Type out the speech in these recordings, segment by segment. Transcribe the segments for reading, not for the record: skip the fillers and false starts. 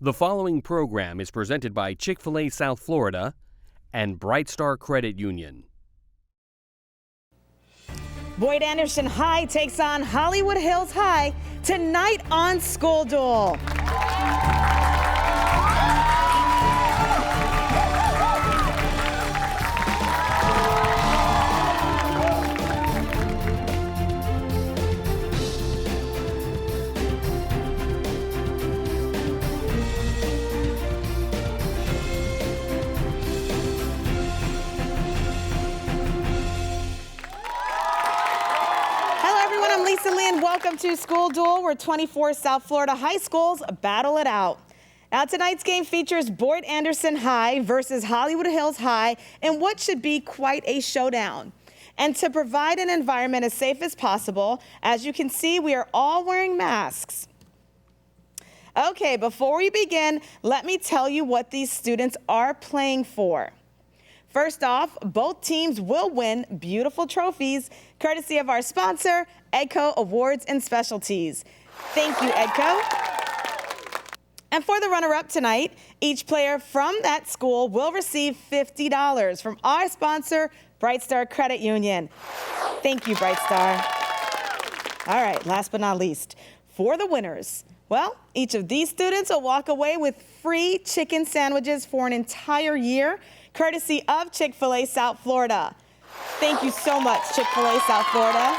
The following program is presented by Chick-fil-A South Florida and Bright Star Credit Union. Boyd Anderson High takes on Hollywood Hills High tonight on School Duel. Welcome to School Duel, where 24 South Florida high schools battle it out. Now, tonight's game features Boyd Anderson High versus Hollywood Hills High in what should be quite a showdown. And to provide an environment as safe as possible, as you can see, we are all wearing masks. Okay, before we begin, let me tell you what these students are playing for. First off, both teams will win beautiful trophies, courtesy of our sponsor, EDCO Awards and Specialties. Thank you, EDCO. And for the runner-up tonight, each player from that school will receive $50 from our sponsor, Bright Star Credit Union. Thank you, Bright Star. All right, last but not least, for the winners, well, each of these students will walk away with free chicken sandwiches for an entire year, courtesy of Chick-fil-A South Florida. Thank you so much, Chick-fil-A South Florida.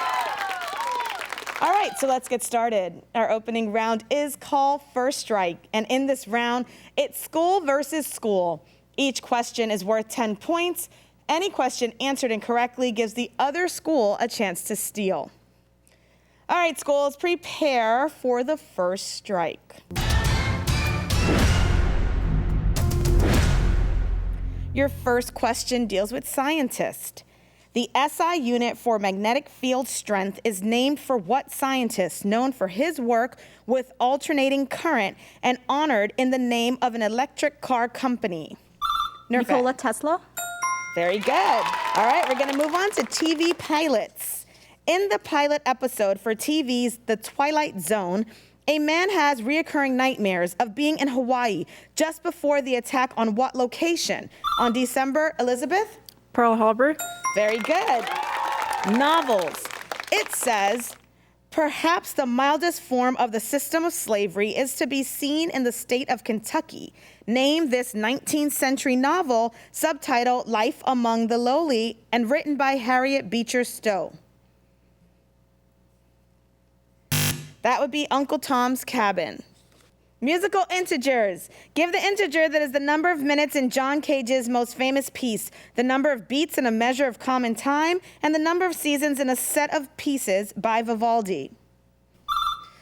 All right, so let's get started. Our opening round is called First Strike, and in this round, it's school versus school. Each question is worth 10 points. Any question answered incorrectly gives the other school a chance to steal. All right, schools, prepare for the first strike. Your first question deals with scientists. The SI unit for magnetic field strength is named for what scientist known for his work with alternating current and honored in the name of an electric car company? Nikola Tesla. Very good. All right, we're gonna move on to TV pilots. In the pilot episode for TV's The Twilight Zone, a man has reoccurring nightmares of being in Hawaii just before the attack on what location? On December, Elizabeth? Pearl Harbor. Very good. Novels. It says, perhaps the mildest form of the system of slavery is to be seen in the state of Kentucky. Name this 19th century novel, subtitled Life Among the Lowly, and written by Harriet Beecher Stowe. That would be Uncle Tom's Cabin. Musical integers. Give the integer that is the number of minutes in John Cage's most famous piece, the number of beats in A Measure of Common Time, and the number of seasons in A Set of Pieces by Vivaldi.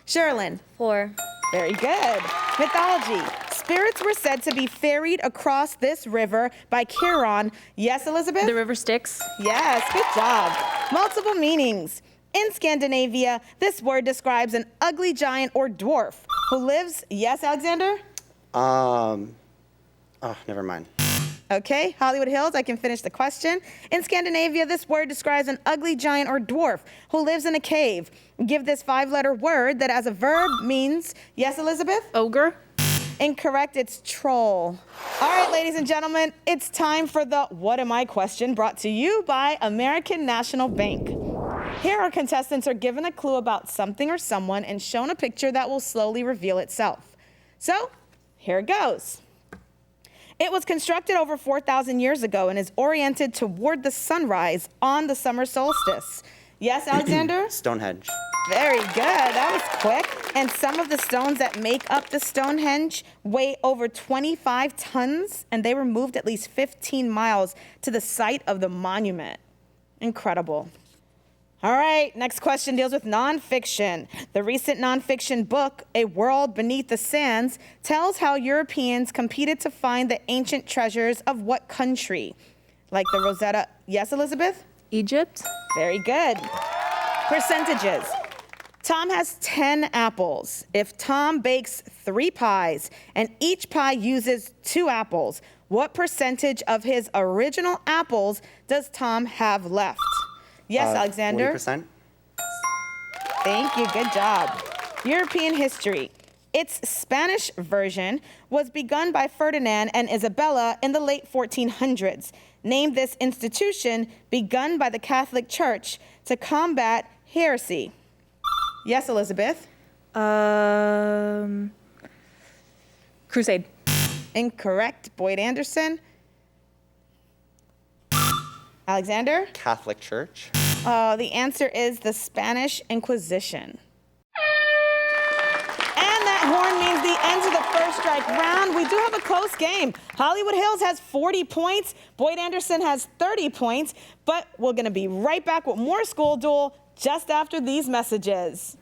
Sherilyn. 4. Very good. Mythology. Spirits were said to be ferried across this river by Chiron. Yes, Elizabeth? The river Styx. Yes, good job. Multiple meanings. In Scandinavia, this word describes an ugly giant or dwarf who lives, yes, Alexander? Never mind. Okay, Hollywood Hills, I can finish the question. In Scandinavia, this word describes an ugly giant or dwarf who lives in a cave. Give this 5-letter word that as a verb means, yes, Elizabeth? Ogre. Incorrect, it's troll. All right, ladies and gentlemen, it's time for the What Am I question, brought to you by American National Bank. Here, our contestants are given a clue about something or someone and shown a picture that will slowly reveal itself. So, here it goes. It was constructed over 4,000 years ago and is oriented toward the sunrise on the summer solstice. Yes, Alexander? Stonehenge. Very good, that was quick. And some of the stones that make up the Stonehenge weigh over 25 tons, and they were moved at least 15 miles to the site of the monument. Incredible. All right, next question deals with nonfiction. The recent nonfiction book, A World Beneath the Sands, tells how Europeans competed to find the ancient treasures of what country? Like the Rosetta. Yes, Elizabeth? Egypt. Very good. Percentages. Tom has 10 apples. If Tom bakes 3 pies and each pie uses 2 apples, what percentage of his original apples does Tom have left? Yes, Alexander? 40%. Thank you, good job. European history. Its Spanish version was begun by Ferdinand and Isabella in the late 1400s. Name this institution begun by the Catholic Church to combat heresy. Yes, Elizabeth? Crusade. Incorrect. Boyd Anderson? Alexander? Catholic Church. The answer is the Spanish Inquisition. And that horn means the end of the first strike round. We do have a close game. Hollywood Hills has 40 points. Boyd Anderson has 30 points. But we're going to be right back with more School Duel just after these messages.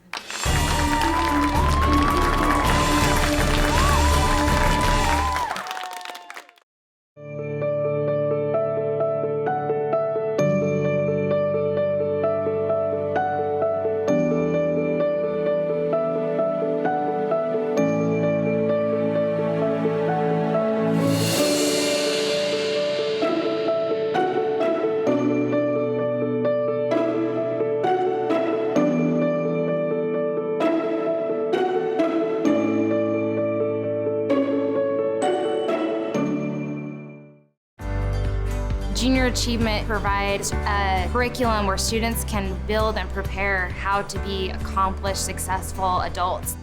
Junior Achievement provides a curriculum where students can build and prepare how to be accomplished, successful adults.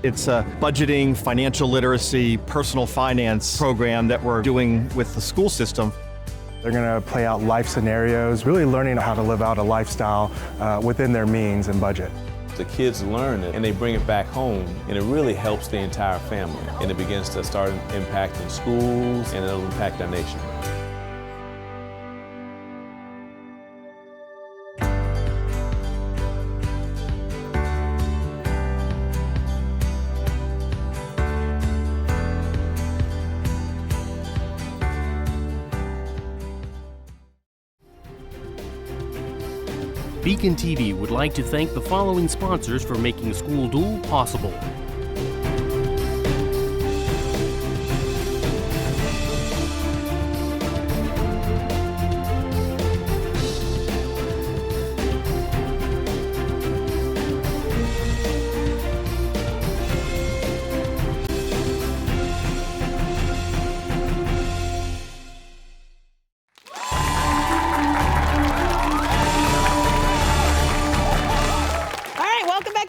It's a budgeting, financial literacy, personal finance program that we're doing with the school system. They're going to play out life scenarios, really learning how to live out a lifestyle within their means and budget. The kids learn it and they bring it back home, and it really helps the entire family. And it begins to start impacting schools, and it'll impact our nation. BECON-TV would like to thank the following sponsors for making School Duel possible.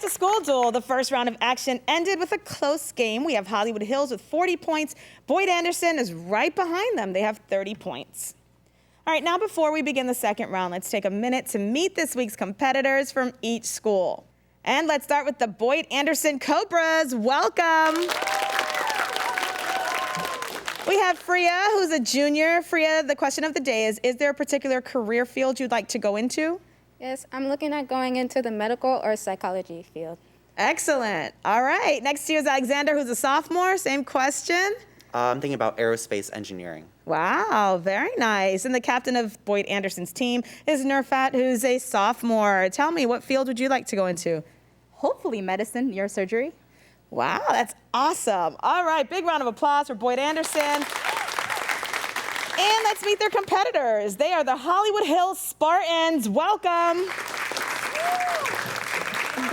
School Duel. The first round of action ended with a close game. We have Hollywood Hills with 40 points. Boyd Anderson is right behind them. They have 30 points. All right, now before we begin the second round, let's take a minute to meet this week's competitors from each school. And let's start with the Boyd Anderson Cobras. Welcome. We have Freya, who's a junior. Freya, the question of the day is there a particular career field you'd like to go into? Yes, I'm looking at going into the medical or psychology field. Excellent. All right. Next to you is Alexander, who's a sophomore. Same question. I'm thinking about aerospace engineering. Wow, very nice. And the captain of Boyd Anderson's team is Nurfat, who's a sophomore. Tell me, what field would you like to go into? Hopefully medicine, neurosurgery. Wow, that's awesome. All right, big round of applause for Boyd Anderson. And let's meet their competitors. They are the Hollywood Hills Spartans. Welcome.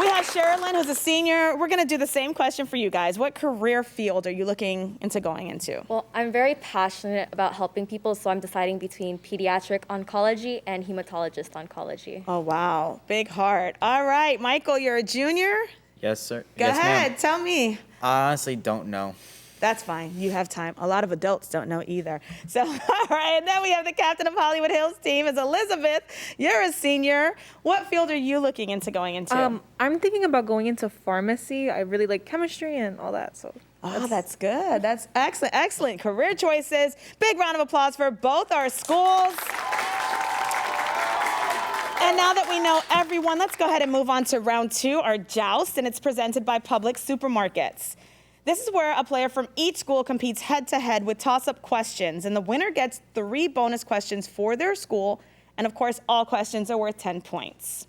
We have Sherilyn, who's a senior. We're going to do the same question for you guys. What career field are you looking into going into? Well, I'm very passionate about helping people, so I'm deciding between pediatric oncology and hematologist oncology. Oh, wow. Big heart. All right, Michael, you're a junior? Yes, sir. Go ahead. Tell me. I honestly don't know. That's fine. You have time. A lot of adults don't know either. So, all right. And then we have the captain of Hollywood Hills team is Elizabeth. You're a senior. What field are you looking into going into? I'm thinking about going into pharmacy. I really like chemistry and all that. So. That's good. That's excellent. Excellent career choices. Big round of applause for both our schools. And now that we know everyone, let's go ahead and move on to round two, our Joust, and it's presented by Public Supermarkets. This is where a player from each school competes head-to-head with toss-up questions, and the winner gets 3 bonus questions for their school, and of course, all questions are worth 10 points.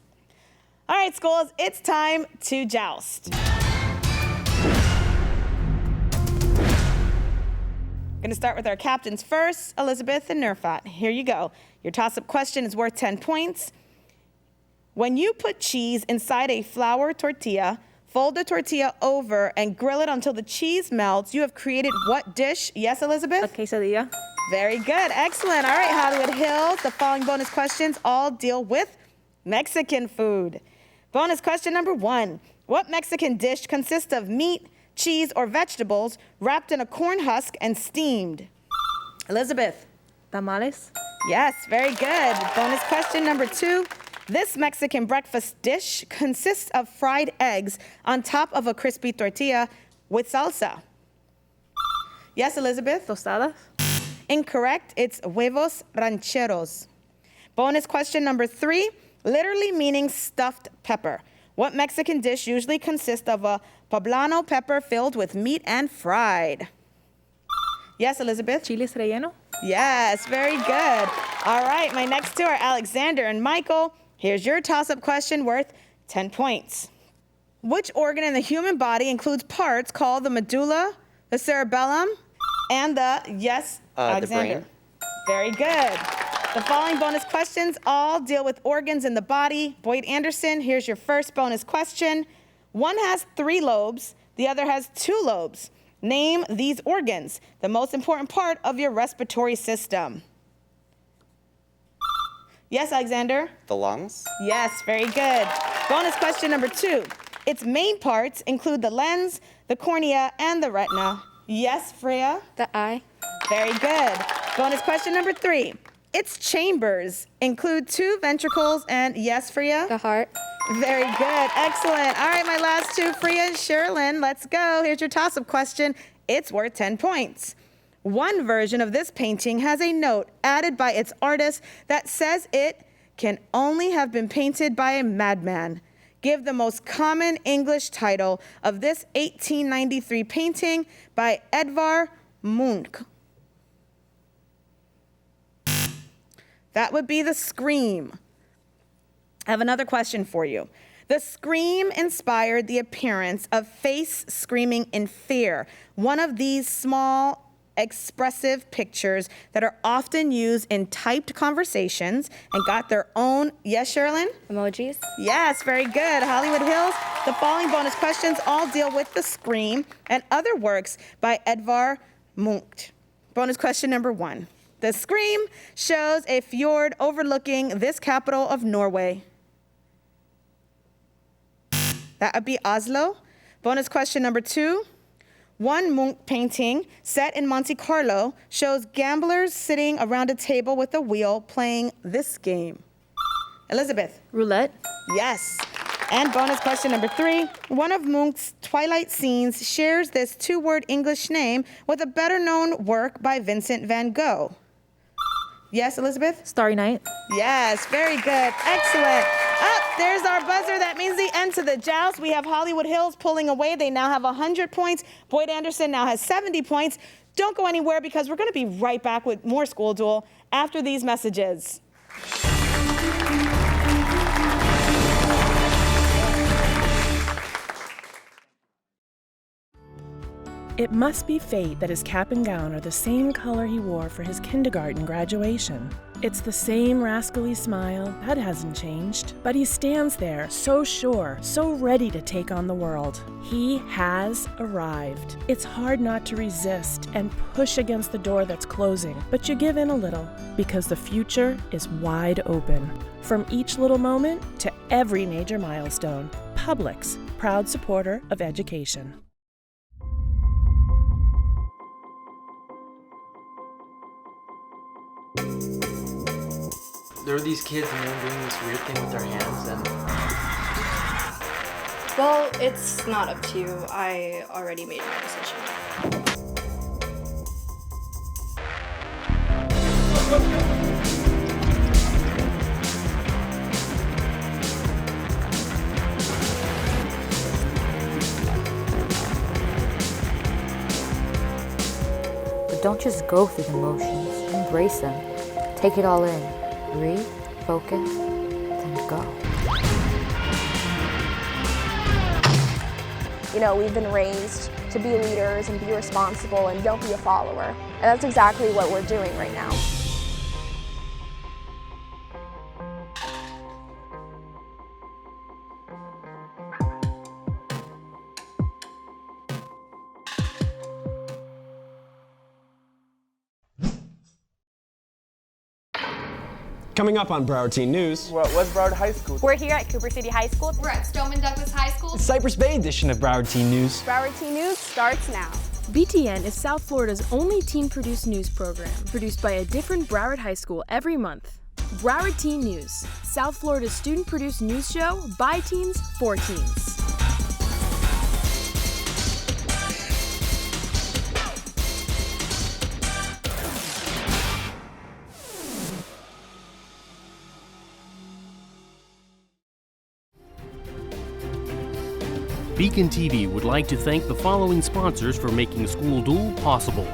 All right, schools, it's time to joust. Going to start with our captains first, Elizabeth and Nurfat. Here you go. Your toss-up question is worth 10 points. When you put cheese inside a flour tortilla, fold the tortilla over, and grill it until the cheese melts, you have created what dish? Yes, Elizabeth? A quesadilla. Very good. Excellent. All right, Hollywood Hills. The following bonus questions all deal with Mexican food. Bonus question number 1. What Mexican dish consists of meat, cheese, or vegetables wrapped in a corn husk and steamed? Elizabeth? Tamales. Yes, very good. Bonus question number 2. This Mexican breakfast dish consists of fried eggs on top of a crispy tortilla with salsa. Yes, Elizabeth? Tostadas. Incorrect. It's huevos rancheros. Bonus question number 3, literally meaning stuffed pepper. What Mexican dish usually consists of a poblano pepper filled with meat and fried? Yes, Elizabeth? Chiles relleno. Yes, very good. All right, my next two are Alexander and Michael. Here's your toss-up question worth 10 points. Which organ in the human body includes parts called the medulla, the cerebellum, and yes, Alexander. The brain. Very good. The following bonus questions all deal with organs in the body. Boyd Anderson, here's your first bonus question. One has 3 lobes, the other has 2 lobes. Name these organs, the most important part of your respiratory system. Yes, Alexander? The lungs. Yes, very good. Bonus question number 2. Its main parts include the lens, the cornea, and the retina. Yes, Freya? The eye. Very good. Bonus question number 3. Its chambers include 2 ventricles and yes, Freya? The heart. Very good. Excellent. All right, my last 2, Freya and Sherilyn. Let's go. Here's your toss-up question. It's worth 10 points. One version of this painting has a note added by its artist that says it can only have been painted by a madman. Give the most common English title of this 1893 painting by Edvard Munch. That would be The Scream. I have another question for you. The Scream inspired the appearance of face screaming in fear, one of these small expressive pictures that are often used in typed conversations and got their own, yes, Sherilyn? Emojis. Yes, very good. Hollywood Hills, the following bonus questions all deal with The Scream and other works by Edvard Munch. Bonus question number 1. The Scream shows a fjord overlooking this capital of Norway. That would be Oslo. Bonus question number 2. One Munch painting set in Monte Carlo shows gamblers sitting around a table with a wheel playing this game. Elizabeth? Roulette. Yes. And bonus question number 3. One of Munch's Twilight scenes shares this 2-word English name with a better-known work by Vincent van Gogh. Yes, Elizabeth? Starry Night. Yes, very good. Excellent. There's our buzzer. That means the end to the joust. We have Hollywood Hills pulling away. They now have 100 points. Boyd Anderson now has 70 points. Don't go anywhere because we're going to be right back with more School Duel after these messages. It must be fate that his cap and gown are the same color he wore for his kindergarten graduation. It's the same rascally smile, that hasn't changed. But he stands there, so sure, so ready to take on the world. He has arrived. It's hard not to resist and push against the door that's closing, but you give in a little, because the future is wide open. From each little moment to every major milestone, Publix, proud supporter of education. There were these kids and they were doing this weird thing with their hands and... Well, it's not up to you. I already made my decision. But don't just go through the motions. Embrace them. Take it all in. Breathe, focus, then go. You know, we've been raised to be leaders and be responsible and don't be a follower. And that's exactly what we're doing right now. Coming up on Broward Teen News. We're at West Broward High School. We're here at Cooper City High School. We're at Stoneman Douglas High School. Cypress Bay edition of Broward Teen News. Broward Teen News starts now. BTN is South Florida's only teen-produced news program, produced by a different Broward High School every month. Broward Teen News, South Florida's student-produced news show by teens for teens. BECON-TV would like to thank the following sponsors for making School Duel possible.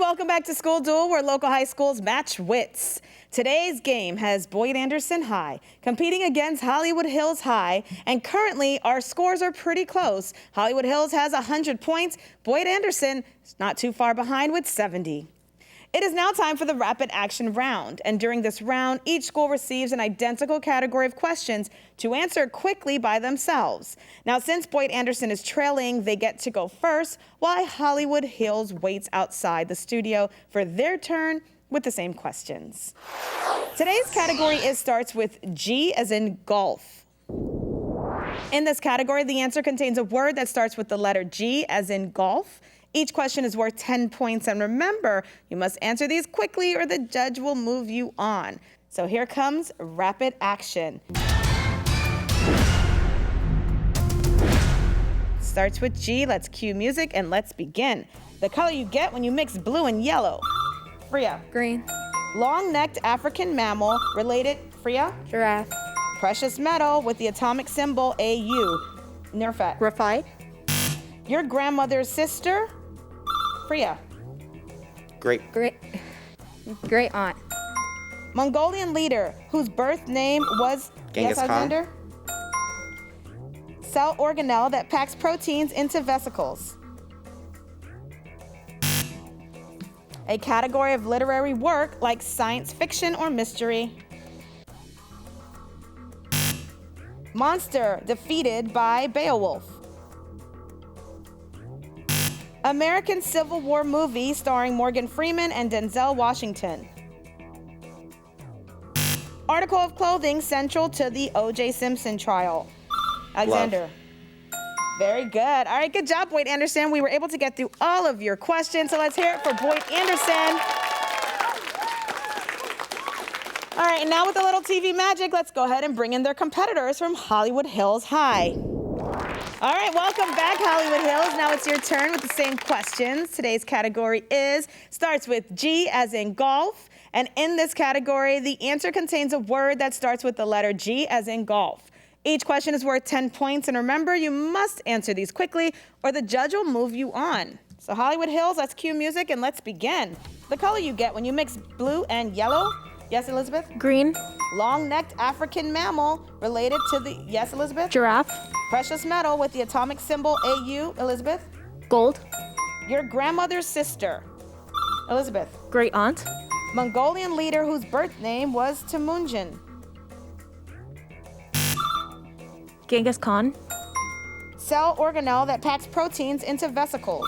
Welcome back to School Duel, where local high schools match wits. Today's game has Boyd Anderson High competing against Hollywood Hills High, and currently our scores are pretty close. Hollywood Hills has 100 points. Boyd Anderson is not too far behind with 70. It is now time for the rapid action round, and during this round, each school receives an identical category of questions to answer quickly by themselves. Now, since Boyd Anderson is trailing, they get to go first, while Hollywood Hills waits outside the studio for their turn with the same questions. Today's category starts with G as in golf. In this category, the answer contains a word that starts with the letter G as in golf. Each question is worth 10 points, and remember, you must answer these quickly or the judge will move you on. So here comes rapid action. Starts with G, let's cue music and let's begin. The color you get when you mix blue and yellow. Freya. Green. Long-necked African mammal related, Freya? Giraffe. Precious metal with the atomic symbol AU. Nirfat. Graphite. Your grandmother's sister? Freya. Great aunt. Mongolian leader whose birth name was Genghis Khan. Alexander? Cell organelle that packs proteins into vesicles. A category of literary work like science fiction or mystery. Monster defeated by Beowulf. American Civil War movie starring Morgan Freeman and Denzel Washington. Article of clothing central to the O.J. Simpson trial. Alexander. Love. Very good. All right, good job, Boyd Anderson. We were able to get through all of your questions, so let's hear it for Boyd Anderson. All right, and now with a little TV magic, let's go ahead and bring in their competitors from Hollywood Hills High. All right, welcome back, Hollywood Hills. Now it's your turn with the same questions. Today's category starts with G as in golf. And in this category, the answer contains a word that starts with the letter G as in golf. Each question is worth 10 points. And remember, you must answer these quickly or the judge will move you on. So Hollywood Hills, let's cue music and let's begin. The color you get when you mix blue and yellow. Yes, Elizabeth? Green. Long-necked African mammal related to the, yes, Elizabeth? Giraffe. Precious metal with the atomic symbol AU, Elizabeth? Gold. Your grandmother's sister, Elizabeth? Great aunt. Mongolian leader whose birth name was Temujin. Genghis Khan. Cell organelle that packs proteins into vesicles,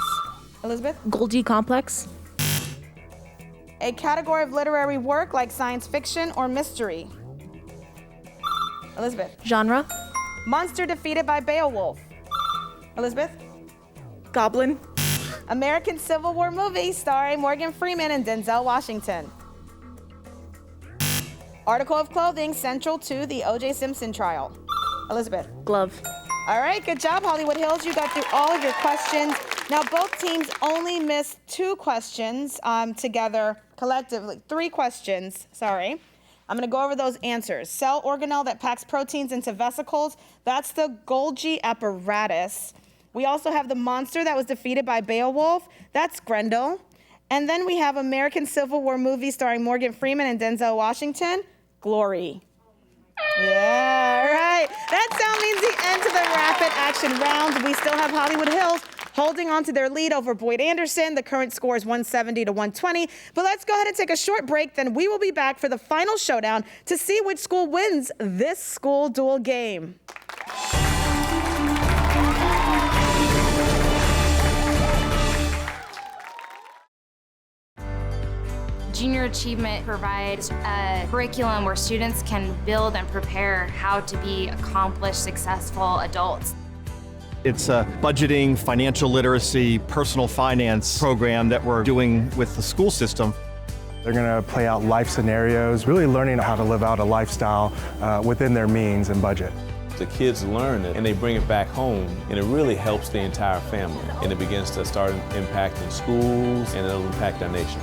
Elizabeth? Golgi complex. A category of literary work like science fiction or mystery, Elizabeth? Genre. Monster defeated by Beowulf, Elizabeth? Goblin. American Civil War movie starring Morgan Freeman and Denzel Washington. Article of clothing central to the O.J. Simpson trial, Elizabeth? Glove. All right, good job, Hollywood Hills. You got through all of your questions. Now, both teams only missed 2 questions together collectively. 3 questions, sorry. I'm going to go over those answers. Cell organelle that packs proteins into vesicles, that's the Golgi apparatus. We also have the monster that was defeated by Beowulf, that's Grendel. And then we have American Civil War movie starring Morgan Freeman and Denzel Washington, Glory. Yeah, right. That sound means the end to the rapid action round. We still have Hollywood Hills holding on to their lead over Boyd Anderson. The current score is 170 to 120. But let's go ahead and take a short break. Then we will be back for the final showdown to see which school wins this school duel game. Junior Achievement provides a curriculum where students can build and prepare how to be accomplished, successful adults. It's a budgeting, financial literacy, personal finance program that we're doing with the school system. They're going to play out life scenarios, really learning how to live out a lifestyle within their means and budget. The kids learn it and they bring it back home, and it really helps the entire family. And it begins to start impacting schools, and it'll impact our nation.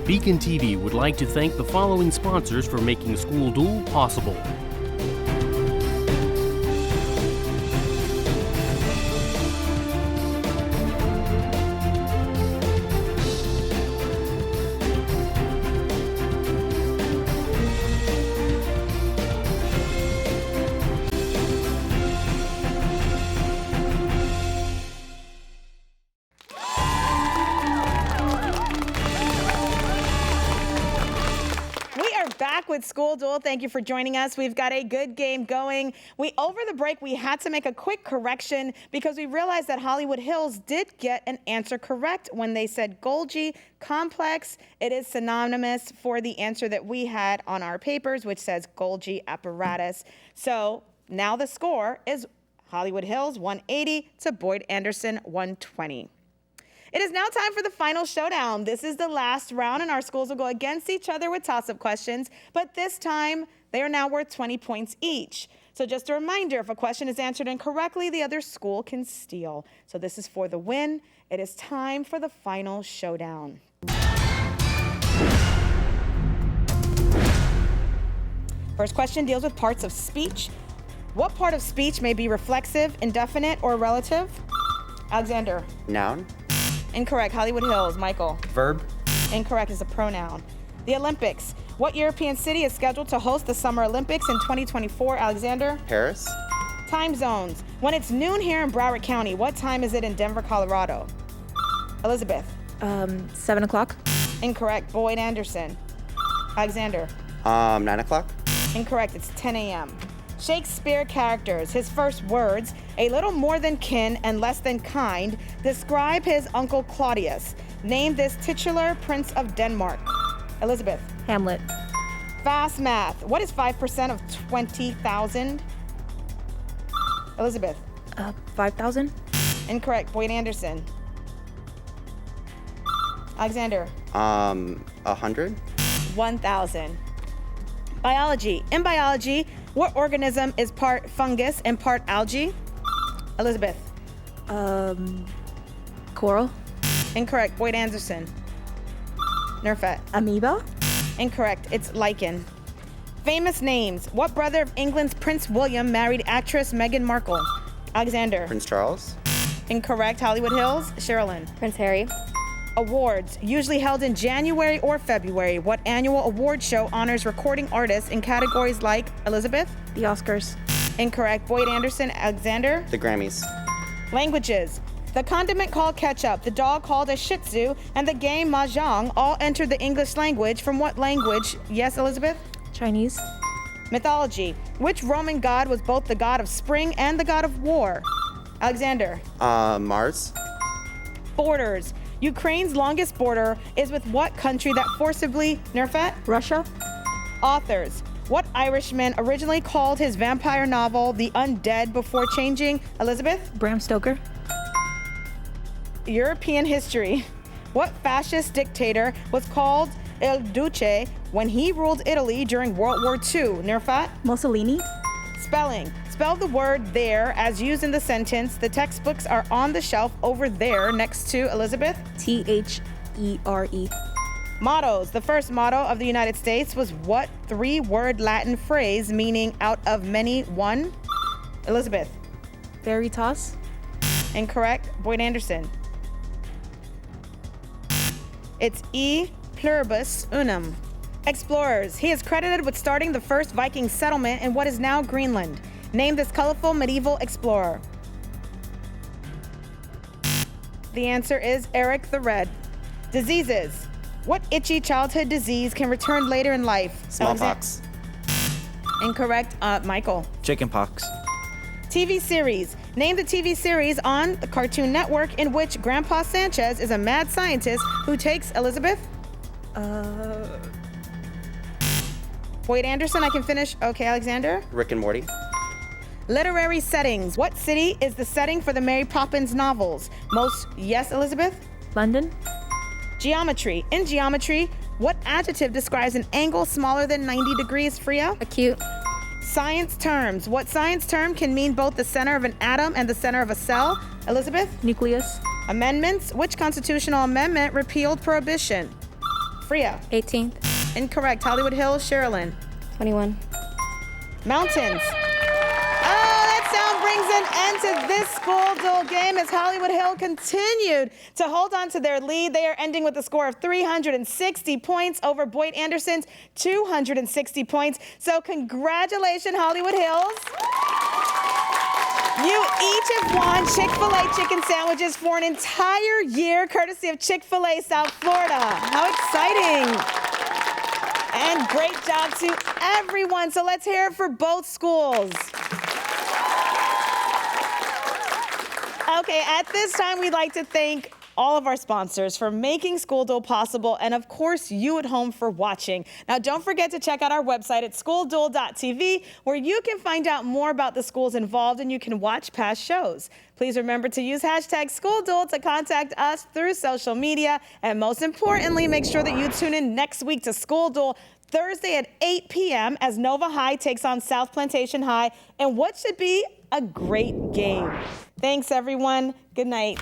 BECON-TV would like to thank the following sponsors for making School Duel possible. With School Duel. Thank you for joining us. We've got a good game going. Over the break, we had to make a quick correction because we realized that Hollywood Hills did get an answer correct when they said Golgi complex. It is synonymous for the answer that we had on our papers, which says Golgi apparatus. So now the score is Hollywood Hills 180 to Boyd Anderson 120. It is now time for the final showdown. This is the last round, and our schools will go against each other with toss-up questions, but this time they are now worth 20 points each. So just a reminder, if a question is answered incorrectly, the other school can steal. So this is for the win. It is time for the final showdown. First question deals with parts of speech. What part of speech may be reflexive, indefinite, or relative? Alexander. Noun. Incorrect. Hollywood Hills. Michael. Verb. Incorrect. Is a pronoun. The Olympics. What European city is scheduled to host the Summer Olympics in 2024? Alexander. Paris. Time zones. When it's noon here in Broward County, what time is it in Denver, Colorado? Elizabeth. 7 o'clock. Incorrect. Boyd Anderson. Alexander. 9 o'clock. Incorrect. It's 10 a.m. Shakespeare characters. His first words, a little more than kin and less than kind, describe his uncle Claudius. Name this titular prince of Denmark. Elizabeth. Hamlet. Fast math. What is 5% of 20,000? Elizabeth. 5,000. Incorrect. Boyd Anderson. Alexander. 100. 1,000. Biology. In biology, what organism is part fungus and part algae? Elizabeth. Coral. Incorrect. Boyd Anderson. Nerfet. Amoeba. Incorrect. It's lichen. Famous names. What brother of England's Prince William married actress Meghan Markle? Alexander. Prince Charles. Incorrect. Hollywood Hills. Sherilyn. Prince Harry. Awards. Usually held in January or February. What annual award show honors recording artists in categories like Elizabeth? The Oscars. Incorrect. Boyd Anderson. Alexander. The Grammys. Languages. The condiment called ketchup, the dog called a shih tzu, and the game mahjong all entered the English language. From what language? Yes, Elizabeth? Chinese. Mythology. Which Roman god was both the god of spring and the god of war? Alexander. Mars. Borders. Ukraine's longest border is with what country that forcibly, Nerfat? Russia. Authors. What Irishman originally called his vampire novel The Undead before changing? Elizabeth? Bram Stoker. European history. What fascist dictator was called Il Duce when he ruled Italy during World War II? Nerfat? Mussolini. Spelling. Spell the word there as used in the sentence. The textbooks are on the shelf over there next to Elizabeth. T-H-E-R-E. Mottos. The first motto of the United States was what three-word Latin phrase meaning out of many one? Elizabeth. Veritas. Incorrect. Boyd Anderson. It's E pluribus unum. Explorers. He is credited with starting the first Viking settlement in what is now Greenland. Name this colorful medieval explorer. The answer is Eric the Red. Diseases. What itchy childhood disease can return later in life? Smallpox. Incorrect. Michael. Chickenpox. TV series. Name the TV series on the Cartoon Network in which Grandpa Sanchez is a mad scientist who takes Elizabeth. Boyd Anderson, I can finish. Okay, Alexander. Rick and Morty. Literary settings. What city is the setting for the Mary Poppins novels? Yes, Elizabeth? London. Geometry. In geometry, what adjective describes an angle smaller than 90 degrees, Freya? Acute. Science terms. What science term can mean both the center of an atom and the center of a cell? Elizabeth? Nucleus. Amendments. Which constitutional amendment repealed prohibition? Freya? 18th. Incorrect. Hollywood Hills, Sherilyn? 21. Mountains. That sound brings an end to this School Duel game as Hollywood Hill continued to hold on to their lead. They are ending with a score of 360 points over Boyd Anderson's 260 points. So congratulations, Hollywood Hills. You each have won Chick-fil-A chicken sandwiches for an entire year, courtesy of Chick-fil-A South Florida. How exciting. And great job to everyone. So let's hear it for both schools. Okay, at this time, we'd like to thank all of our sponsors for making School Duel possible, and of course, you at home for watching. Now, don't forget to check out our website at schoolduel.tv, where you can find out more about the schools involved and you can watch past shows. Please remember to use hashtag SchoolDuel to contact us through social media, and most importantly, make sure that you tune in next week to School Duel Thursday at 8 p.m. as Nova High takes on South Plantation High in what should be a great game. Thanks, everyone. Good night.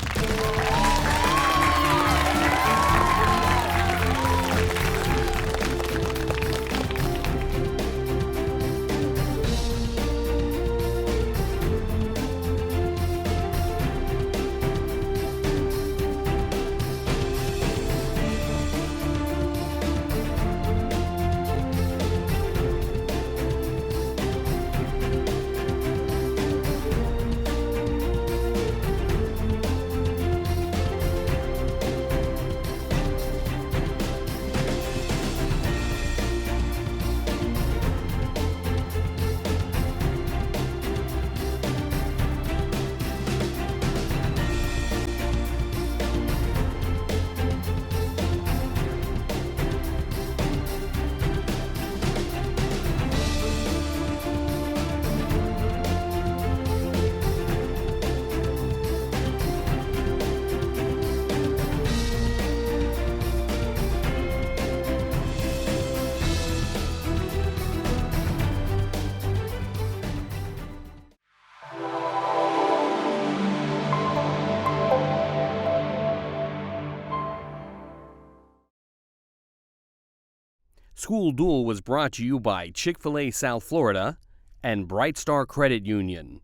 School Duel was brought to you by Chick-fil-A South Florida and Bright Star Credit Union.